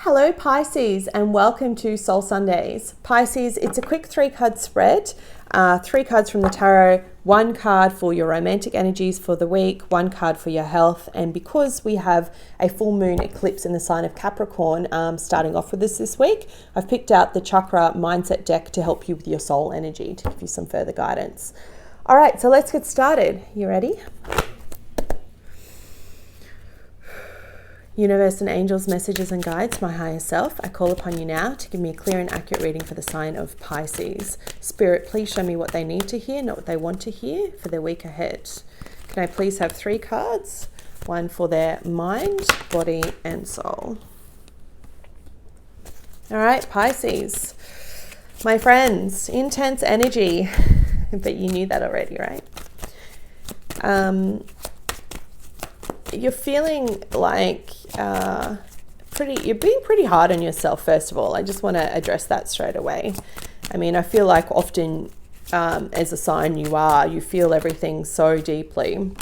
Hello Pisces, and welcome to Soul Sundays. Pisces, it's a quick 3-card spread. 3 cards from the tarot, 1 card for your romantic energies for the week, 1 card for your health. And because we have a full moon eclipse in the sign of Capricorn starting off with us this week, I've picked out the chakra mindset deck to help you with your soul energy, to give you some further guidance. All right, so let's get started. You ready? Universe and angels, messages and guides, my higher self, I call upon you now to give me a clear and accurate reading for the sign of Pisces. Spirit, please show me what they need to hear, not what they want to hear for their week ahead. Can I please have 3 cards? 1 for their mind, body and soul. All right, Pisces. My friends, intense energy. But you knew that already, right? You're feeling like you're being pretty hard on yourself, first of all. I just want to address that straight away. I mean, I feel like often as a sign you feel everything so deeply.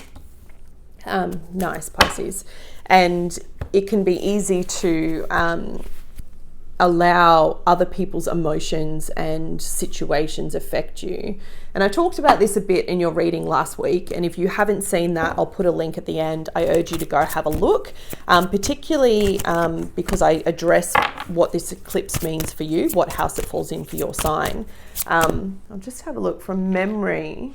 Nice, Pisces. And it can be easy to allow other people's emotions and situations affect you. And I talked about this a bit in your reading last week, and if you haven't seen that, I'll put a link at the end. I urge you to go have a look, particularly because I address what this eclipse means for you, what house it falls in for your sign. I'll just have a look from memory.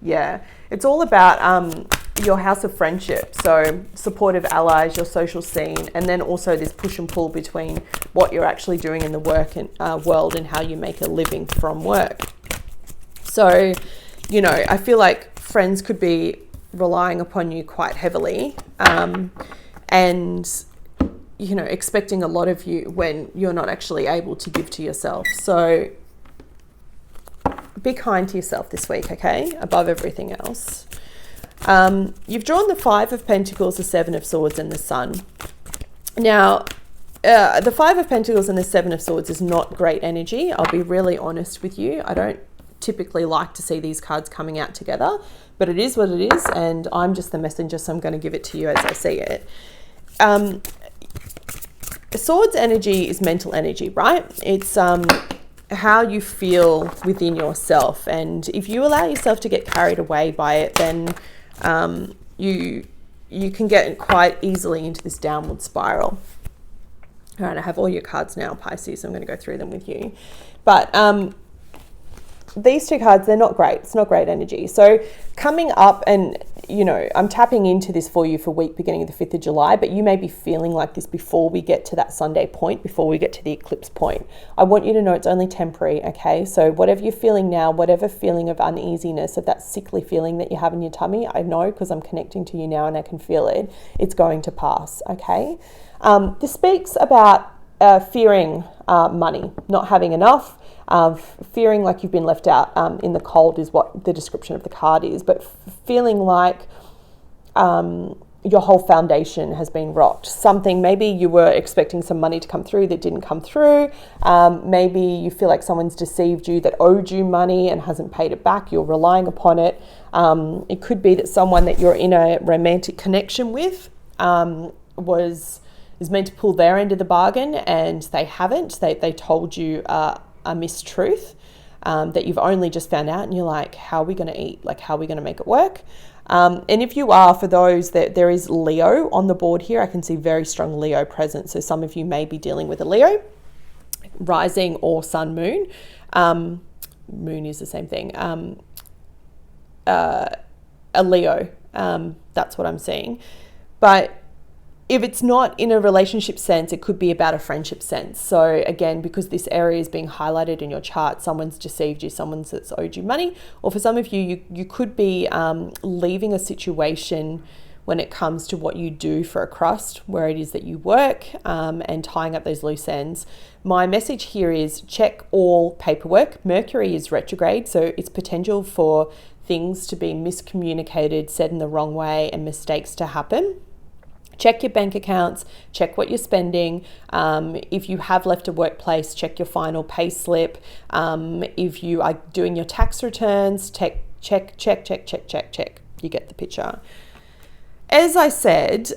Yeah, it's all about your house of friendship, so supportive allies, your social scene, and then also this push and pull between what you're actually doing in the work and world and how you make a living from work. So, you know, I feel like friends could be relying upon you quite heavily and, you know, expecting a lot of you when you're not actually able to give to yourself. So be kind to yourself this week, okay? Above everything else. You've drawn the 5 of Pentacles, the 7 of Swords, and the Sun. Now, the 5 of Pentacles and the 7 of Swords is not great energy. I'll be really honest with you. I don't typically like to see these cards coming out together, but it is what it is, and I'm just the messenger, so I'm going to give it to you as I see it. Swords energy is mental energy, right? It's how you feel within yourself, and if you allow yourself to get carried away by it, then you can get quite easily into this downward spiral. All right, I have all your cards now, Pisces, so I'm going to go through them with you. But these 2 cards, they're not great. It's not great energy. So coming up, and, you know, I'm tapping into this for you for week beginning of the 5th of July, but you may be feeling like this before we get to that Sunday point, before we get to the eclipse point. I want you to know it's only temporary, okay? So whatever you're feeling now, whatever feeling of uneasiness, of that sickly feeling that you have in your tummy, I know because I'm connecting to you now and I can feel it, it's going to pass, okay? This speaks about fearing money, not having enough, fearing like you've been left out in the cold is what the description of the card is, but feeling like your whole foundation has been rocked. Something, maybe you were expecting some money to come through that didn't come through. Maybe you feel like someone's deceived you, that owed you money and hasn't paid it back. You're relying upon it. It could be that someone that you're in a romantic connection with is meant to pull their end of the bargain and they haven't. They told you a mistruth that you've only just found out, and you're like, how are we going to eat? Like, how are we going to make it work? And if you are, for those that there is Leo on the board here, I can see very strong Leo present. So some of you may be dealing with a Leo, rising or sun, moon. Moon is the same thing. A Leo, that's what I'm seeing. But if it's not in a relationship sense, it could be about a friendship sense. So again, because this area is being highlighted in your chart, someone's deceived you, someone's that's owed you money, or for some of you, you could be leaving a situation when it comes to what you do for a crust, where it is that you work, and tying up those loose ends. My message here is check all paperwork. Mercury is retrograde, so it's potential for things to be miscommunicated, said in the wrong way, and mistakes to happen. Check your bank accounts, check what you're spending. If you have left a workplace, check your final pay slip. If you are doing your tax returns, check. You get the picture. As I said,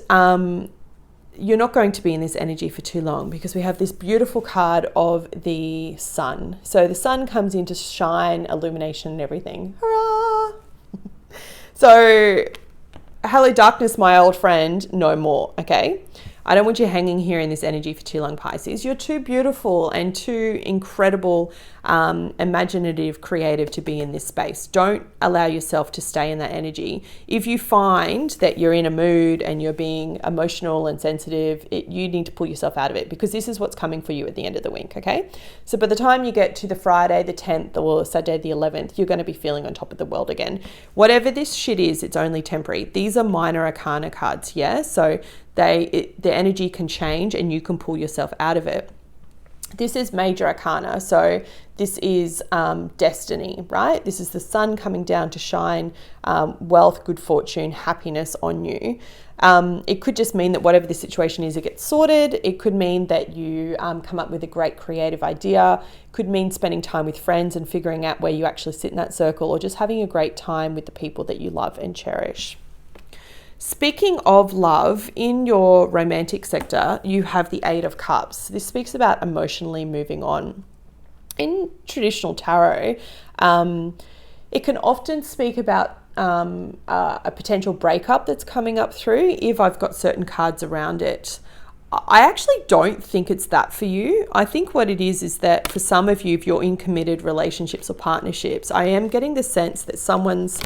you're not going to be in this energy for too long, because we have this beautiful card of the sun. So the sun comes in to shine, illumination and everything. Hurrah! So, hello darkness, my old friend, no more, okay? I don't want you hanging here in this energy for too long, Pisces. You're too beautiful and too incredible, imaginative, creative to be in this space. Don't allow yourself to stay in that energy. If you find that you're in a mood and you're being emotional and sensitive, you need to pull yourself out of it, because this is what's coming for you at the end of the week, okay? So by the time you get to the Friday the 10th or Saturday the 11th, you're going to be feeling on top of the world again. Whatever this shit is, it's only temporary. These are minor arcana cards, yeah? So the energy can change and you can pull yourself out of it. This is major arcana, so this is destiny, right? This is the sun coming down to shine wealth, good fortune, happiness on you. It could just mean that whatever the situation is, it gets sorted. It could mean that you come up with a great creative idea. It could mean spending time with friends and figuring out where you actually sit in that circle, or just having a great time with the people that you love and cherish. Speaking of love, in your romantic sector, you have the Eight of Cups. This speaks about emotionally moving on. In traditional tarot, it can often speak about a potential breakup that's coming up through if I've got certain cards around it. I actually don't think it's that for you. I think what it is that for some of you, if you're in committed relationships or partnerships, I am getting the sense that someone's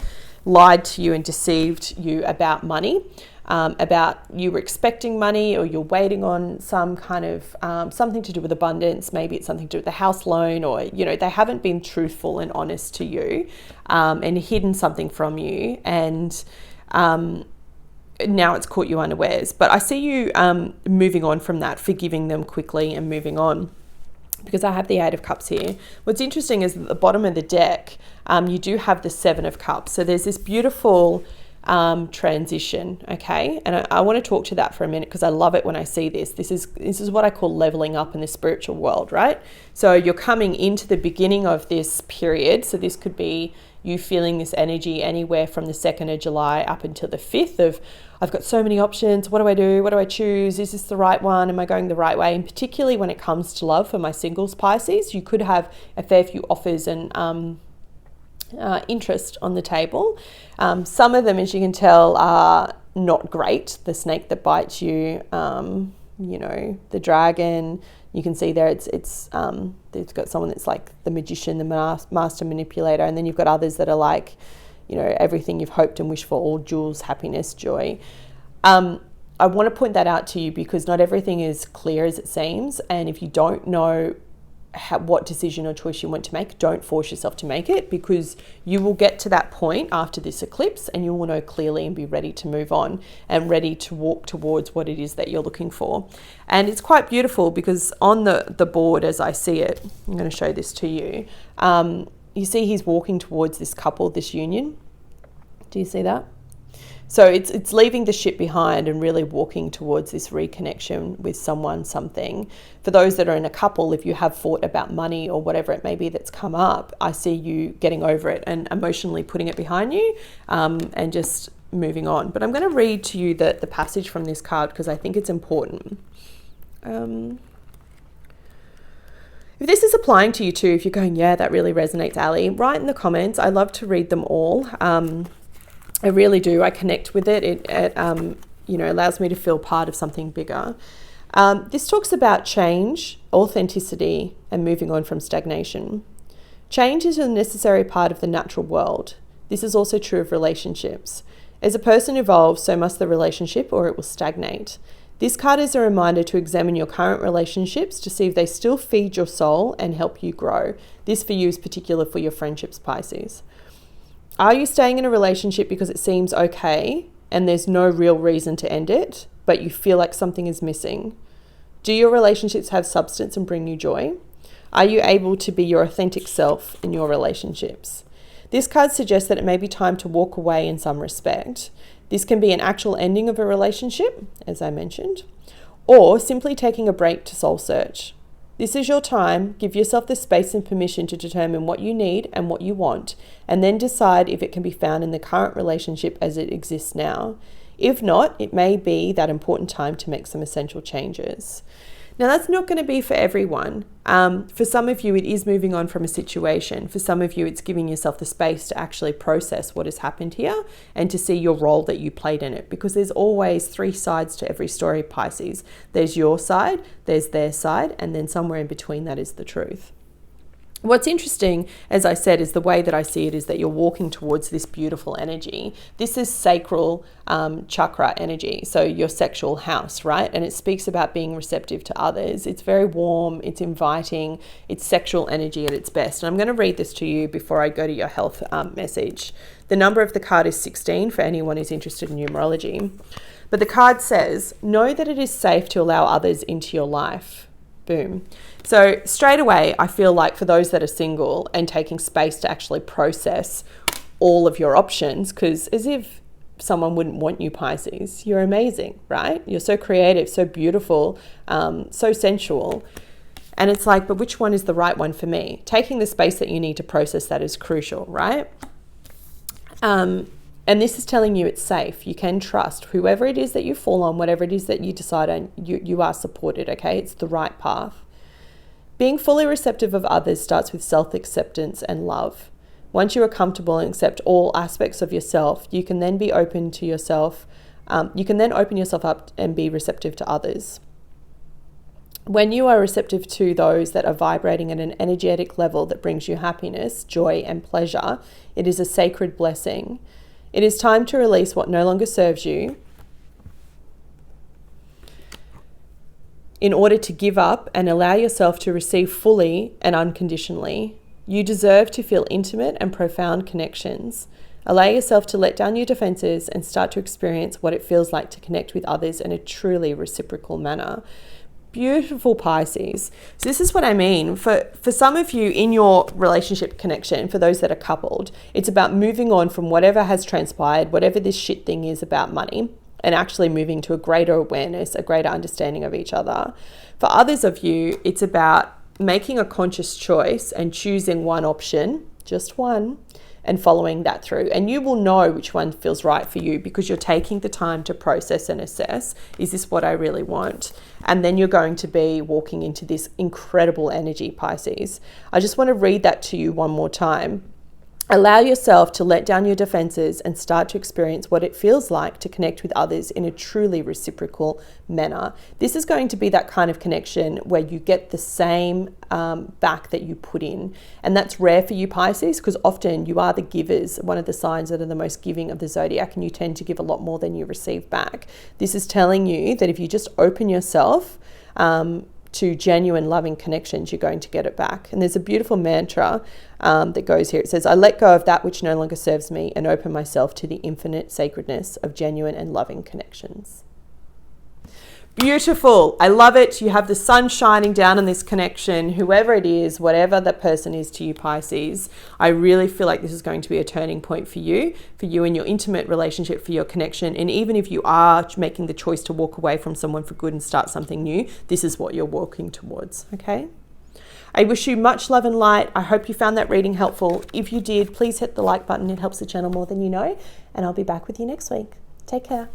lied to you and deceived you about money, about you were expecting money, or you're waiting on some kind of something to do with abundance. Maybe it's something to do with the house loan, or they haven't been truthful and honest to you, and hidden something from you, and now it's caught you unawares. But I see you moving on from that, forgiving them quickly and moving on, because I have the Eight of Cups here. What's interesting is at the bottom of the deck, you do have the Seven of Cups. So there's this beautiful transition, okay? And I want to talk to that for a minute, because I love it when I see this. This is what I call leveling up in the spiritual world, right? So you're coming into the beginning of this period. So this could be you feeling this energy anywhere from the 2nd of July up until the 5th of, I've got so many options. What do I do? What do I choose? Is this the right one? Am I going the right way? And particularly when it comes to love, for my singles Pisces, you could have a fair few offers and interest on the table. Some of them, as you can tell, are not great. The snake that bites you, the dragon. You can see there it's got someone that's like the magician, the master manipulator, and then you've got others that are like, everything you've hoped and wished for, all jewels, happiness, joy. I want to point that out to you, because not everything is clear as it seems, and if you don't know what decision or choice you want to make, don't force yourself to make it, because you will get to that point after this eclipse and you will know clearly and be ready to move on and ready to walk towards what it is that you're looking for. And it's quite beautiful, because on the board, as I see it, I'm going to show this to you. You see he's walking towards this couple, this union. Do you see that? So it's leaving the ship behind and really walking towards this reconnection with someone, something. For those that are in a couple, if you have fought about money or whatever it may be that's come up, I see you getting over it and emotionally putting it behind you, and just moving on. But I'm going to read to you the passage from this card, because I think it's important. If this is applying to you too, if you're going, yeah, that really resonates, Ali, write in the comments. I love to read them all. I really do. I connect with it. It allows me to feel part of something bigger. This talks about change, authenticity, and moving on from stagnation. Change is a necessary part of the natural world. This is also true of relationships. As a person evolves, so must the relationship, or it will stagnate. This card is a reminder to examine your current relationships to see if they still feed your soul and help you grow. This for you is particular for your friendships, Pisces. Are you staying in a relationship because it seems okay and there's no real reason to end it, but you feel like something is missing? Do your relationships have substance and bring you joy? Are you able to be your authentic self in your relationships? This card suggests that it may be time to walk away in some respect. This can be an actual ending of a relationship, as I mentioned, or simply taking a break to soul search. This is your time. Give yourself the space and permission to determine what you need and what you want, and then decide if it can be found in the current relationship as it exists now. If not, it may be that important time to make some essential changes. Now, that's not going to be for everyone. For some of you, it is moving on from a situation. For some of you, it's giving yourself the space to actually process what has happened here and to see your role that you played in it. Because there's always 3 sides to every story, Pisces. There's your side, there's their side, and then somewhere in between that is the truth. What's interesting, as I said, is the way that I see it is that you're walking towards this beautiful energy. This is sacral chakra energy, so your sexual house, right? And it speaks about being receptive to others. It's very warm, it's inviting, it's sexual energy at its best. And I'm going to read this to you before I go to your health message. The number of the card is 16 for anyone who's interested in numerology. But the card says, know that it is safe to allow others into your life. Boom. So straight away, I feel like for those that are single and taking space to actually process all of your options, because as if someone wouldn't want you, Pisces, you're amazing, right? You're so creative, so beautiful, so sensual. And it's like, but which one is the right one for me? Taking the space that you need to process that is crucial, right? And this is telling you it's safe. You can trust whoever it is that you fall on, whatever it is that you decide on, you are supported, okay? It's the right path. Being fully receptive of others starts with self-acceptance and love. Once you are comfortable and accept all aspects of yourself, you can then be open to yourself. You can then open yourself up and be receptive to others. When you are receptive to those that are vibrating at an energetic level that brings you happiness, joy, and pleasure, it is a sacred blessing. It is time to release what no longer serves you in order to give up and allow yourself to receive fully and unconditionally. You deserve to feel intimate and profound connections. Allow yourself to let down your defenses and start to experience what it feels like to connect with others in a truly reciprocal manner. Beautiful, Pisces. So this is what I mean. For some of you in your relationship connection, for those that are coupled, it's about moving on from whatever has transpired, whatever this shit thing is about money, and actually moving to a greater awareness, a greater understanding of each other. For others of you, it's about making a conscious choice and choosing one option, just one, and following that through. And you will know which one feels right for you because you're taking the time to process and assess, is this what I really want? And then you're going to be walking into this incredible energy, Pisces. I just want to read that to you one more time. Allow yourself to let down your defenses and start to experience what it feels like to connect with others in a truly reciprocal manner. This is going to be that kind of connection where you get the same back that you put in. And that's rare for you, Pisces, because often you are the givers, one of the signs that are the most giving of the zodiac, and you tend to give a lot more than you receive back. This is telling you that if you just open yourself to genuine loving connections, you're going to get it back. And there's a beautiful mantra that goes here. It says, I let go of that which no longer serves me and open myself to the infinite sacredness of genuine and loving connections. Beautiful. I love it. You have the sun shining down on this connection, whoever it is, whatever that person is to you, Pisces. I really feel like this is going to be a turning point for you in your intimate relationship, for your connection. And even if you are making the choice to walk away from someone for good and start something new, this is what you're walking towards, okay? I wish you much love and light. I hope you found that reading helpful. If you did, please hit the like button. It helps the channel more than you know. And I'll be back with you next week. Take care.